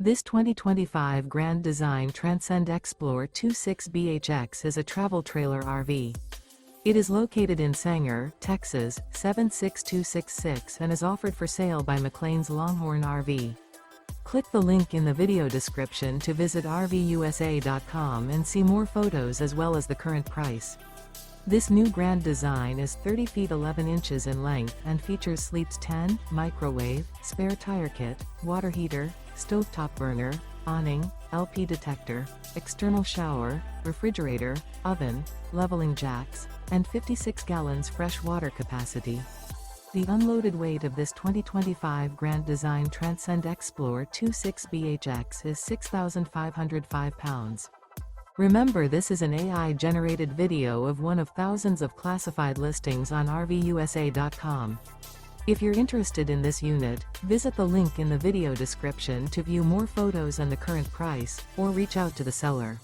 This 2025 Grand Design Transcend Xplor 26BHX is a travel trailer RV. It is located in Sanger, Texas, 76266 and is offered for sale by McClain's Longhorn RV. Click the link in the video description to visit RVUSA.com and see more photos as well as the current price. This new Grand Design is 30 feet 11 inches in length and features sleeps 10, microwave, spare tire kit, water heater, stovetop burner, awning, LP detector, external shower, refrigerator, oven, leveling jacks, and 56 gallons fresh water capacity. The unloaded weight of this 2025 Grand Design Transcend Xplor 26BHX is 6,505 pounds. Remember, this is an AI-generated video of one of thousands of classified listings on RVUSA.com. If you're interested in this unit, visit the link in the video description to view more photos and the current price, or reach out to the seller.